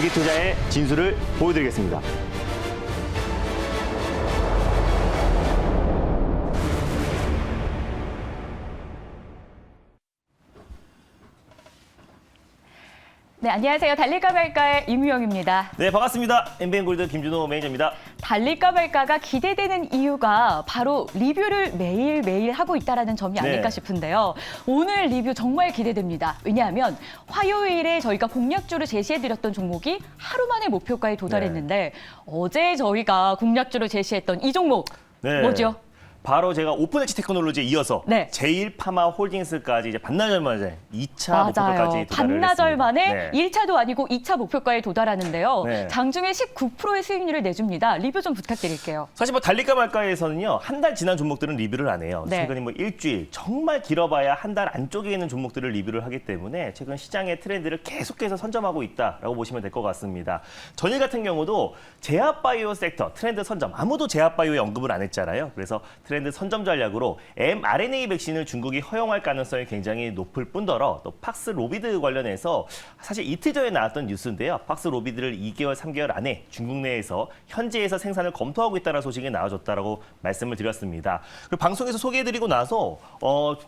경기투자의 진수를 보여드리겠습니다. 네, 안녕하세요. 달릴까 말까의 임유영입니다. 네, 반갑습니다. MBN골드 김준호 매니저입니다. 달릴까 말까가 기대되는 이유가 바로 리뷰를 매일매일 하고 있다는 점이 아닐까 싶은데요. 오늘 리뷰 정말 기대됩니다. 왜냐하면 화요일에 저희가 공략주를 제시해드렸던 종목이 하루 만에 목표가에 도달했는데 어제 저희가 공략주로 제시했던 이 종목 뭐죠? 바로 제가 오픈엣지 테크놀로지에 이어서 제일파마 홀딩스까지 이제 반나절 만에 2차 목표가까지 도달을 반나절 만에 네. 1차도 아니고 2차 목표가에 도달하는데요. 네. 장중에 19%의 수익률을 내줍니다. 리뷰 좀 부탁드릴게요. 사실 뭐 달릴까 말까에서는요, 한 달 지난 종목들은 리뷰를 안 해요. 네. 최근에 뭐 일주일, 정말 길어봐야 한 달 안쪽에 있는 종목들을 리뷰를 하기 때문에 최근 시장의 트렌드를 계속해서 선점하고 있다라고 보시면 될 것 같습니다. 전일 같은 경우도 제약바이오 섹터 트렌드 선점, 아무도 제약바이오에 언급을 안 했잖아요. 그래서 트렌드 선점 전략으로 mRNA 백신을 중국이 허용할 가능성이 굉장히 높을 뿐더러 또 팍스로비드 관련해서 사실 이틀 전에 나왔던 뉴스인데요. 팍스로비드를 2개월, 3개월 안에 중국 내에서 현지에서 생산을 검토하고 있다는 소식이 나와줬다라고 말씀을 드렸습니다. 그리고 방송에서 소개해드리고 나서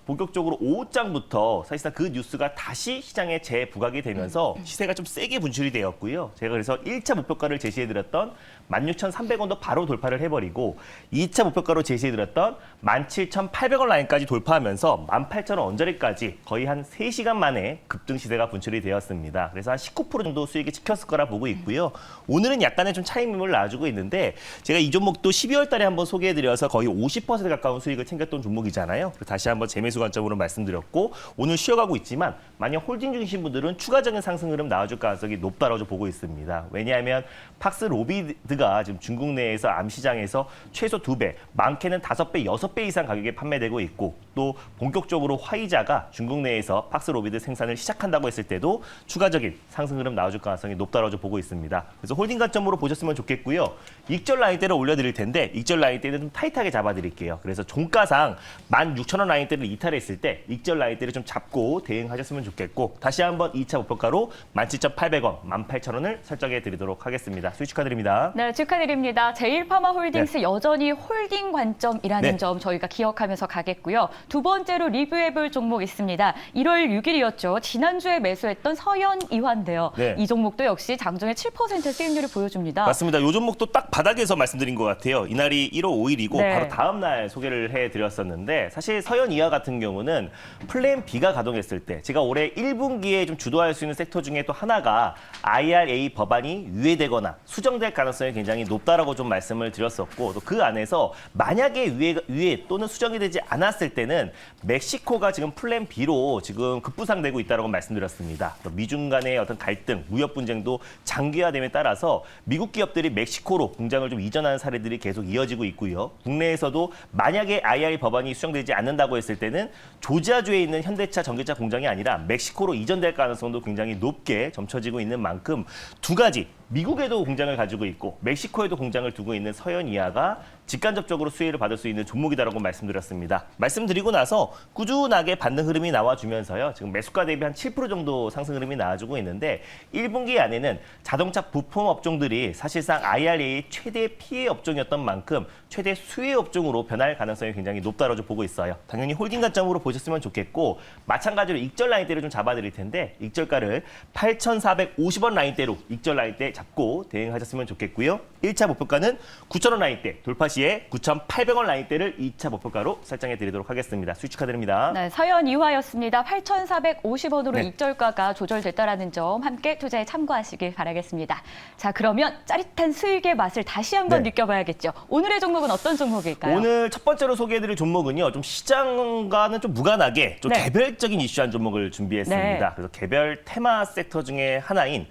본격적으로 오후장부터 사실상 그 뉴스가 다시 시장에 재부각이 되면서 시세가 좀 세게 분출이 되었고요. 제가 그래서 1차 목표가를 제시해드렸던 16,300원도 바로 돌파를 해버리고 2차 목표가로 제시해드렸던 17,800원 라인까지 돌파하면서 18,000원 언저리까지 거의 한 3시간 만에 급등 시세가 분출이 되었습니다. 그래서 한 19% 정도 수익이 찍혔을 거라 보고 있고요. 오늘은 약간의 좀 차익림을 놔주고 있는데 제가 이 종목도 12월 달에 한번 소개해드려서 거의 50% 가까운 수익을 챙겼던 종목이잖아요. 그래서 다시 한번 재매수 관점으로 말씀드렸고 오늘 쉬어가고 있지만 만약 홀딩 중이신 분들은 추가적인 상승 흐름 나와줄 가능성이 높다라고 보고 있습니다. 왜냐하면 팍스로비드가 지금 중국 내에서 암시장에서 최소 2배, 많게는 5배, 6배 이상 가격에 판매되고 있고 또 본격적으로 화이자가 중국 내에서 팍스로비드 생산을 시작한다고 했을 때도 추가적인 상승 흐름 나와줄 가능성이 높다라고 보고 있습니다. 그래서 홀딩 관점으로 보셨으면 좋겠고요. 익절 라인대를 올려드릴 텐데 익절 라인대는 좀 타이트하게 잡아드릴게요. 그래서 종가상 16,000원 라인대를 이탈했을 때 익절 라인대를 좀 잡고 대응하셨으면 좋겠고 다시 한번 2차 목표가로 17,800원, 18,000원을 설정해 드리도록 하겠습니다. 수익 축하드립니다. 네, 축하드립니다. 제일파마 홀딩스 여전히 홀딩 관점이라는 점 저희가 기억하면서 가겠고요. 두 번째로 리뷰해볼 종목 있습니다. 1월 6일이었죠. 지난주에 매수했던 서현이화인데요. 이 종목도 역시 장중에 7% 수익률을 보여줍니다. 맞습니다. 이 종목도 딱 바닥에서 말씀드린 것 같아요. 이날이 1월 5일이고 바로 다음 날 소개를 해드렸었는데 사실 서현이화 같은 경우는 플랜 B가 가동했을 때 제가 올해 1분기에 좀 주도할 수 있는 섹터 중에 또 하나가 IRA 법안이 유예되거나 수정될 가능성이 굉장히 높다라고 좀 말씀을 드렸었고 또 그 안에서 만약에 유예 또는 수정이 되지 않았을 때는 멕시코가 지금 플랜 B로 지금 급부상되고 있다고 말씀드렸습니다. 미중 간의 어떤 갈등, 무역 분쟁도 장기화됨에 따라서 미국 기업들이 멕시코로 공장을 좀 이전하는 사례들이 계속 이어지고 있고요. 국내에서도 만약에 IRA 법안이 수정되지 않는다고 했을 때는 조지아주에 있는 현대차, 전기차 공장이 아니라 멕시코로 이전될 가능성도 굉장히 높게 점쳐지고 있는 만큼 두 가지 미국에도 공장을 가지고 있고 멕시코에도 공장을 두고 있는 서현이화가 직간접적으로 수혜를 받을 수 있는 종목이다라고 말씀드렸습니다. 말씀드리고 나서 꾸준하게 반등 흐름이 나와주면서요. 지금 매수가 대비 한 7% 정도 상승 흐름이 나와주고 있는데 1분기 안에는 자동차 부품 업종들이 사실상 IRA의 최대 피해 업종이었던 만큼 최대 수혜 업종으로 변할 가능성이 굉장히 높다라고 보고 있어요. 당연히 홀딩 관점으로 보셨으면 좋겠고 마찬가지로 익절 라인대를 좀 잡아드릴 텐데 익절가를 8,450원 라인대로 익절 라인대 잡고 대응하셨으면 좋겠고요. 1차 목표가는 9,000원 라인대 돌파 시에 9,800원 라인대를 2차 목표가로 설정해 드리도록 하겠습니다. 수익 축하드립니다. 네, 서현이화였습니다. 8,450원으로 익절가가 조절됐다는 점 함께 투자에 참고하시길 바라겠습니다. 자, 그러면 짜릿한 수익의 맛을 다시 한번 느껴봐야겠죠. 오늘의 종목은 어떤 종목일까요? 오늘 첫 번째로 소개해드릴 종목은요. 좀 시장과는 좀 무관하게 좀 개별적인 이슈한 종목을 준비했습니다. 그래서 개별 테마 섹터 중에 하나인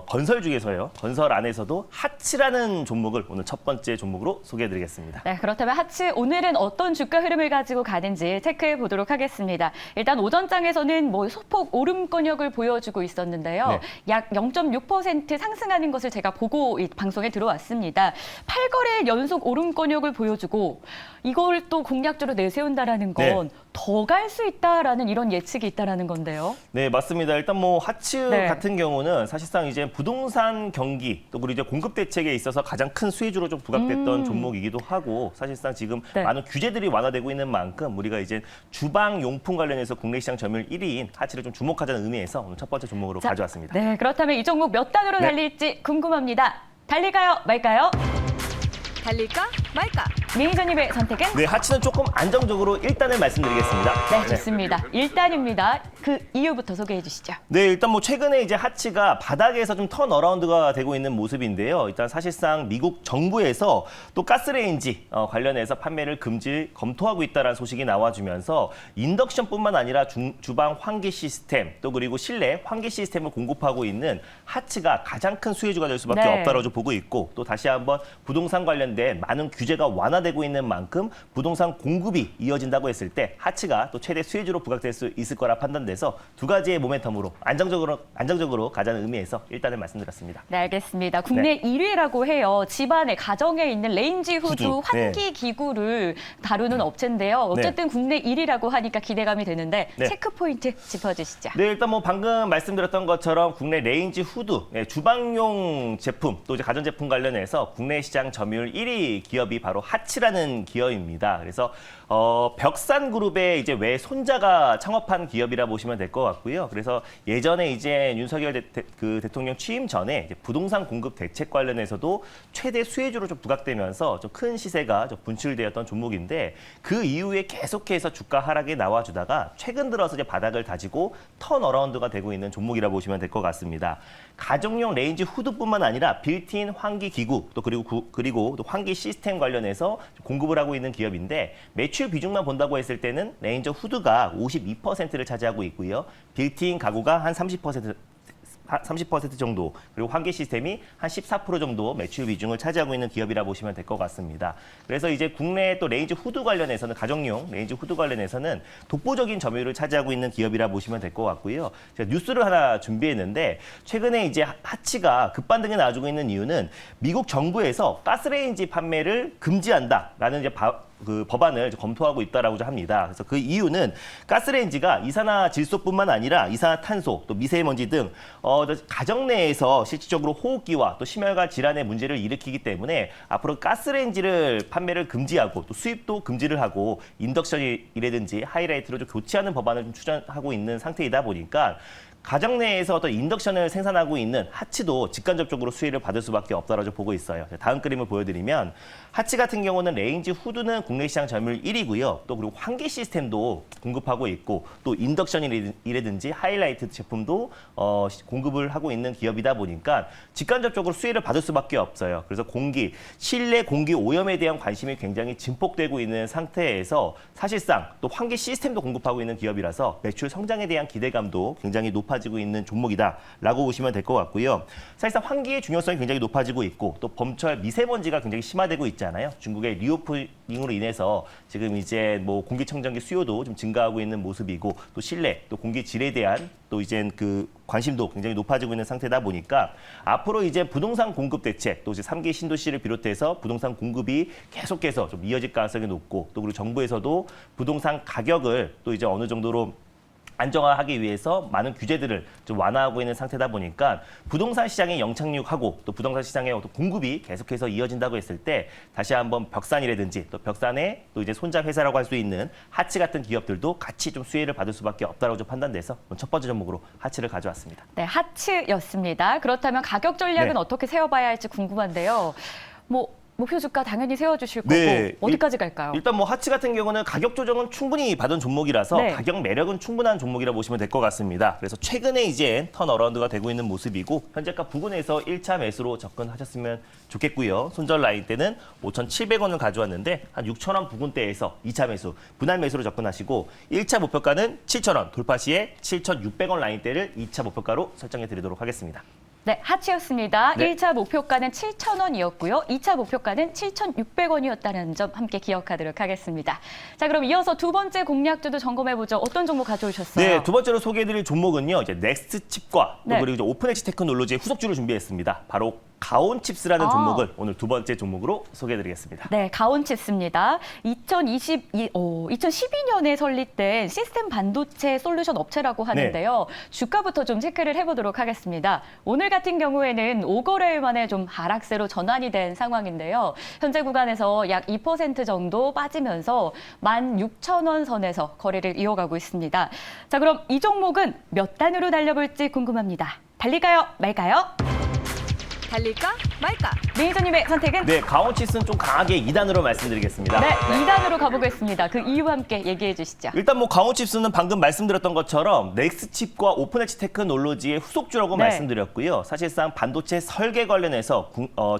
건설 중에서요. 건설 안에서도 하츠라는 종목을 오늘 첫 번째 종목으로 소개해드리겠습니다. 네, 그렇다면 하츠 오늘은 어떤 주가 흐름을 가지고 가는지 체크해 보도록 하겠습니다. 일단 오전장에서는 소폭 오름권역을 보여주고 있었는데요. 약 0.6% 상승하는 것을 제가 보고 이 방송에 들어왔습니다. 8거래 연속 오름권역을 보여주고 이걸 또 공략주로 내세운다라는 건 더 갈 수 있다라는 이런 예측이 있다라는 건데요. 네, 맞습니다. 일단 하츠 같은 경우는 사실상 이제 부동산 경기 또 그리고 이제 공급 대책에 있어서 가장 큰 수혜주로 좀 부각됐던 종목이기도 하고 사실상 지금 네. 많은 규제들이 완화되고 있는 만큼 우리가 이제 주방 용품 관련해서 국내 시장 점유율 1위인 하치를 좀 주목하자는 의미에서 오늘 첫 번째 종목으로 자, 가져왔습니다. 네, 그렇다면 이 종목 몇 단으로 네. 달릴지 궁금합니다. 달릴까요? 말까요? 달릴까 말까? 매니저님의 선택은? 네, 하치는 조금 안정적으로 1단을 말씀드리겠습니다. 네, 좋습니다. 1단입니다. 그 이유부터 소개해 주시죠. 네, 일단 뭐 최근에 이제 하치가 바닥에서 좀 턴어라운드가 되고 있는 모습인데요. 일단 사실상 미국 정부에서 또 가스레인지 관련해서 판매를 검토하고 있다는 소식이 나와주면서 인덕션뿐만 아니라 주방 환기 시스템 또 그리고 실내 환기 시스템을 공급하고 있는 하치가 가장 큰 수혜주가 될 수밖에 네. 없다고 보고 있고 또 다시 한번 부동산 관련된 많은 규제가 완화되고 있는 만큼 부동산 공급이 이어진다고 했을 때 하치가 또 최대 수혜주로 부각될 수 있을 거라 판단돼서 두 가지의 모멘텀으로 안정적으로 가자는 의미에서 일단은 말씀드렸습니다. 네, 알겠습니다. 국내 1위라고 해요. 집안에 가정에 있는 레인지 후드 후드, 환기 기구를 다루는 업체인데요. 어쨌든 국내 1위라고 하니까 기대감이 되는데 네. 체크 포인트 짚어주시죠. 네, 일단 뭐 방금 말씀드렸던 것처럼 국내 레인지 후드, 주방용 제품, 또 이제 가전제품 관련해서 국내 시장 점유율 1위 기업이 바로 하치라는 기업입니다. 그래서 벽산그룹의 이제 외 손자가 창업한 기업이라 보시면 될 것 같고요. 그래서 예전에 이제 윤석열 대통령 취임 전에 이제 부동산 공급 대책 관련해서도 최대 수혜주로 좀 부각되면서 좀 큰 시세가 좀 분출되었던 종목인데 그 이후에 계속해서 주가 하락이 나와주다가 최근 들어서 이제 바닥을 다지고 턴어라운드가 되고 있는 종목이라 보시면 될 것 같습니다. 가정용 레인지 후드뿐만 아니라 빌트인 환기 기구 또 그리고 또 환기 시스템 관련해서 공급을 하고 있는 기업인데 매출 비중만 본다고 했을 때는 레인저 후드가 52%를 차지하고 있고요. 빌트인 가구가 한 30% 정도 그리고 환기 시스템이 한 14% 정도 매출 비중을 차지하고 있는 기업이라 보시면 될 것 같습니다. 그래서 이제 국내 또 레인지 후드 관련해서는 가정용 레인지 후드 관련해서는 독보적인 점유율을 차지하고 있는 기업이라 보시면 될 것 같고요. 제가 뉴스를 하나 준비했는데 최근에 이제 하치가 급반등에 나와주고 있는 이유는 미국 정부에서 가스레인지 판매를 금지한다라는 이제 법안을 검토하고 있다라고 합니다. 그래서 그 이유는 가스레인지가 이산화질소뿐만 아니라 이산화탄소, 또 미세먼지 등 가정 내에서 실질적으로 호흡기와 또 심혈관 질환의 문제를 일으키기 때문에 앞으로 가스레인지를 판매를 금지하고 또 수입도 금지를 하고 인덕션이라든지 하이라이트로 좀 교체하는 법안을 좀 추진하고 있는 상태이다 보니까 가정 내에서 어떤 인덕션을 생산하고 있는 하치도 직간접적으로 수혜를 받을 수밖에 없다고 보고 있어요. 다음 그림을 보여드리면 하치 같은 경우는 레인지 후드는 국내 시장 점유율 1위고요. 또 그리고 환기 시스템도 공급하고 있고 또 인덕션이라든지 하이라이트 제품도 공급을 하고 있는 기업이다 보니까 직간접적으로 수혜를 받을 수밖에 없어요. 그래서 실내 공기 오염에 대한 관심이 굉장히 증폭되고 있는 상태에서 사실상 또 환기 시스템도 공급하고 있는 기업이라서 매출 성장에 대한 기대감도 굉장히 높아지고 있는 종목이다라고 보시면 될 것 같고요. 사실상 환기의 중요성이 굉장히 높아지고 있고 또 봄철 미세먼지가 굉장히 심화되고 있잖아요. 중국의 리오프닝으로 인해서 지금 이제 뭐 공기청정기 수요도 좀 증가하고 있는 모습이고 또 실내 또 공기질에 대한 또 이제 그 관심도 굉장히 높아지고 있는 상태다 보니까 앞으로 이제 부동산 공급 대책 또 이제 3기 신도시를 비롯해서 부동산 공급이 계속해서 좀 이어질 가능성이 높고 또 그리고 정부에서도 부동산 가격을 또 이제 어느 정도로 안정화하기 위해서 많은 규제들을 좀 완화하고 있는 상태다 보니까 부동산 시장에 영착륙하고 또 부동산 시장의 어떤 공급이 계속해서 이어진다고 했을 때 다시 한번 벽산이라든지 또 벽산의 또 이제 손자 회사라고 할 수 있는 하치 같은 기업들도 같이 좀 수혜를 받을 수밖에 없다고 좀 판단돼서 첫 번째 종목으로 하치를 가져왔습니다. 네, 하치였습니다. 그렇다면 가격 전략은 네. 어떻게 세워봐야 할지 궁금한데요. 목표 주가 당연히 세워주실 거고 네. 어디까지 갈까요? 일단 뭐 하치 같은 경우는 가격 조정은 충분히 받은 종목이라서 네. 가격 매력은 충분한 종목이라 보시면 될 것 같습니다. 그래서 최근에 이제 턴어라운드가 되고 있는 모습이고 현재가 부근에서 1차 매수로 접근하셨으면 좋겠고요. 손절 라인 때는 5,700원을 가져왔는데 한 6,000원 부근대에서 2차 매수, 분할 매수로 접근하시고 1차 목표가는 7,000원, 돌파 시에 7,600원 라인대를 2차 목표가로 설정해 드리도록 하겠습니다. 네, 하치였습니다. 네. 1차 목표가는 7,000원이었고요. 2차 목표가는 7,600원이었다는 점 함께 기억하도록 하겠습니다. 자, 그럼 이어서 두 번째 공략주도 점검해보죠. 어떤 종목 가져오셨어요? 네, 두 번째로 소개해드릴 종목은요. 이제 넥스트 칩과 또 네. 그리고 이제 오픈엣지 테크놀로지의 후속주를 준비했습니다. 바로 가온칩스라는 종목을 오늘 두 번째 종목으로 소개해드리겠습니다. 네, 가온칩스입니다. 2012년에 설립된 시스템 반도체 솔루션 업체라고 하는데요. 주가부터 좀 체크를 해보도록 하겠습니다. 오늘 같은 경우에는 5거래일 만에 좀 하락세로 전환이 된 상황인데요. 현재 구간에서 약 2% 정도 빠지면서 16,000원 선에서 거래를 이어가고 있습니다. 자, 그럼 이 종목은 몇 단으로 달려볼지 궁금합니다. 달릴까요? 말까요? 달릴까 말까? 매니저님의 선택은? 네, 가온칩스는 좀 강하게 2단으로 말씀드리겠습니다. 네, 2단으로 가보겠습니다. 그 이유와 함께 얘기해 주시죠. 일단 뭐 가온칩스는 방금 말씀드렸던 것처럼 넥스칩과 오픈엣지 테크놀로지의 후속주라고 말씀드렸고요. 사실상 반도체 설계 관련해서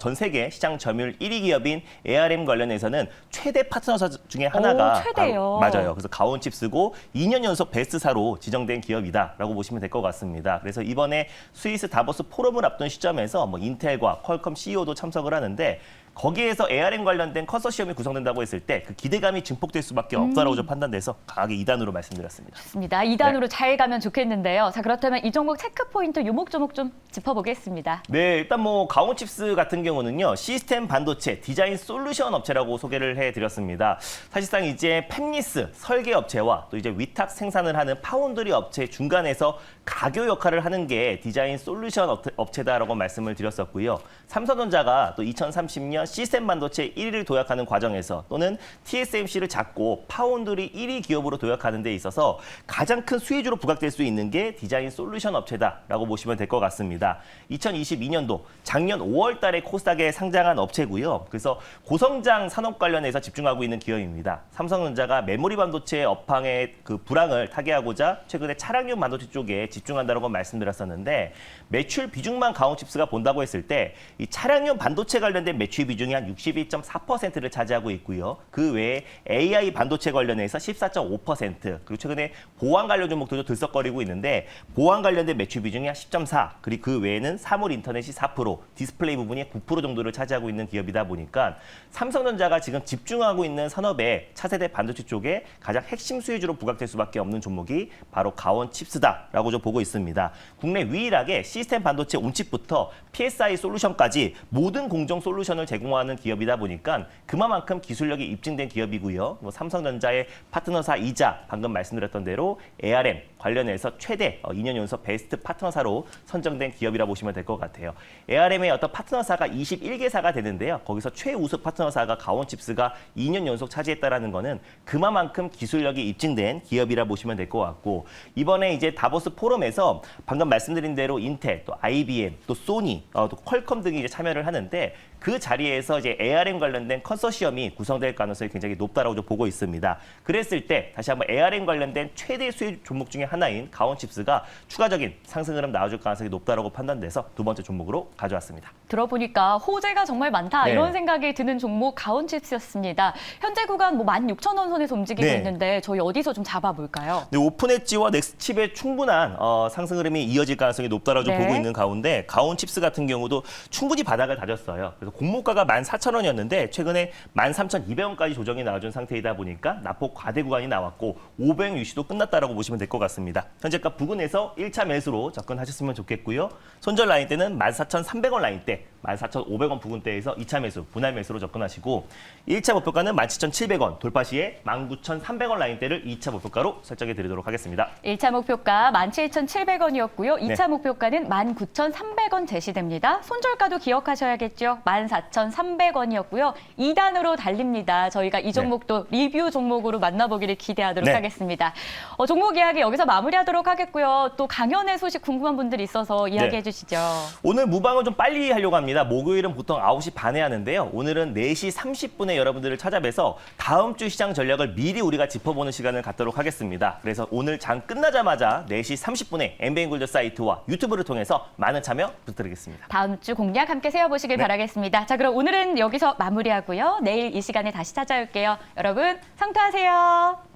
전 세계 시장 점유율 1위 기업인 ARM 관련해서는 최대 파트너사 중에 하나가 최대요. 맞아요. 그래서 가온칩스고 2년 연속 베스트사로 지정된 기업이다라고 보시면 될 것 같습니다. 그래서 이번에 스위스 다보스 포럼을 앞둔 시점에서 뭐 인텔과 퀄컴 CEO도 참석을 하는데 거기에서 ARM 관련된 컨소시엄이 구성된다고 했을 때 그 기대감이 증폭될 수밖에 없다라고 좀 판단돼서 강하게 2단으로 말씀드렸습니다. 좋습니다. 2단으로 잘 가면 좋겠는데요. 자, 그렇다면 이 종목 체크 포인트 요목조목 좀 짚어보겠습니다. 네, 일단 뭐 가온칩스 같은 경우는요. 시스템 반도체 디자인 솔루션 업체라고 소개를 해드렸습니다. 사실상 이제 팹리스 설계 업체와 또 이제 위탁 생산을 하는 파운드리 업체 중간에서 가교 역할을 하는 게 디자인 솔루션 업체다라고 말씀을 드렸었고요. 삼성전자가 또 2030년 시스템 반도체 1위를 도약하는 과정에서 또는 TSMC를 잡고 파운드리 1위 기업으로 도약하는 데 있어서 가장 큰 수혜주로 부각될 수 있는 게 디자인 솔루션 업체다라고 보시면 될 것 같습니다. 2022년도 작년 5월 달에 코스닥에 상장한 업체고요. 그래서 고성장 산업 관련해서 집중하고 있는 기업입니다. 삼성전자가 메모리 반도체 업황의 그 불황을 타개하고자 최근에 차량용 반도체 쪽에 집중한다고 말씀드렸었는데 매출 비중만 가온칩스가 본다고 했을 때 이 차량용 반도체 관련된 매출 비중이 한 61.4%를 차지하고 있고요. 그 외에 AI 반도체 관련해서 14.5% 그리고 최근에 보안 관련 종목들도 들썩거리고 있는데 보안 관련된 매출 비중이 한 10.4 그리고 그 외에는 사물 인터넷이 4% 디스플레이 부분이 9% 정도를 차지하고 있는 기업이다 보니까 삼성전자가 지금 집중하고 있는 산업의 차세대 반도체 쪽에 가장 핵심 수혜주로 부각될 수밖에 없는 종목이 바로 가온칩스다라고 좀 보고 있습니다. 국내 유일하게 시스템 반도체 온칩부터 PSI 솔루션까지 모든 공정 솔루션을 제공하는 기업이다 보니까 그만큼 기술력이 입증된 기업이고요. 뭐 삼성전자의 파트너사이자 방금 말씀드렸던 대로 ARM 관련해서 최대 2년 연속 베스트 파트너사로 선정된 기업이라 보시면 될 것 같아요. ARM의 어떤 파트너사가 21개사가 되는데요. 거기서 최우수 파트너사가 가온칩스가 2년 연속 차지했다라는 거는 그만큼 기술력이 입증된 기업이라 보시면 될 것 같고 이번에 이제 다보스 포럼에서 방금 말씀드린 대로 인텔, 또 IBM, 또 소니, 또 퀄컴 등이 이제 참여를 하는데 그 자리에서 이제 ARM 관련된 컨소시엄이 구성될 가능성이 굉장히 높다라고 좀 보고 있습니다. 그랬을 때 다시 한번 ARM 관련된 최대 수혜 종목 중에 하나인 가온칩스가 추가적인 상승 흐름 나와줄 가능성이 높다라고 판단돼서 두 번째 종목으로 가져왔습니다. 들어보니까 호재가 정말 많다 이런 생각이 드는 종목 가온칩스였습니다. 현재 구간 뭐 16,000원 선에서 움직이고 있는데 저희 어디서 좀 잡아볼까요? 네, 오픈엣지와 넥스칩의 충분한 상승 흐름이 이어질 가능성이 높다라고 좀 보고 있는 가운데 가온칩스 같은 경우도 충분히 바닥을 다졌어요. 그래서 공모가가 14,000원이었는데 최근에 13,200원까지 조정이 나와준 상태이다 보니까 낙폭 과대 구간이 나왔고 500 유시도 끝났다라고 보시면 될 것 같습니다. 현재가 부근에서 1차 매수로 접근하셨으면 좋겠고요. 손절 라인 때는 14,300원 라인 때 14,500원 부근대에서 2차 매수, 분할 매수로 접근하시고 1차 목표가는 17,700원, 돌파 시에 19,300원 라인대를 2차 목표가로 설정해 드리도록 하겠습니다. 1차 목표가 17,700원이었고요. 2차 목표가는 19,300원 제시됩니다. 손절가도 기억하셔야겠죠. 14,300원이었고요. 2단으로 달립니다. 저희가 이 종목도 리뷰 종목으로 만나보기를 기대하도록 하겠습니다. 종목 이야기 여기서 마무리하도록 하겠고요. 또 강연의 소식 궁금한 분들이 있어서 이야기해 주시죠. 오늘 무방을 좀 빨리 하려고 합니다. 목요일은 보통 9시 반에 하는데요. 오늘은 4시 30분에 여러분들을 찾아뵈서 다음 주 시장 전략을 미리 우리가 짚어보는 시간을 갖도록 하겠습니다. 그래서 오늘 장 끝나자마자 4시 30분에 엠베인골드 사이트와 유튜브를 통해서 많은 참여 부탁드리겠습니다. 다음 주 공략 함께 세워보시길 바라겠습니다. 자, 그럼 오늘은 여기서 마무리하고요. 내일 이 시간에 다시 찾아올게요. 여러분, 성투하세요.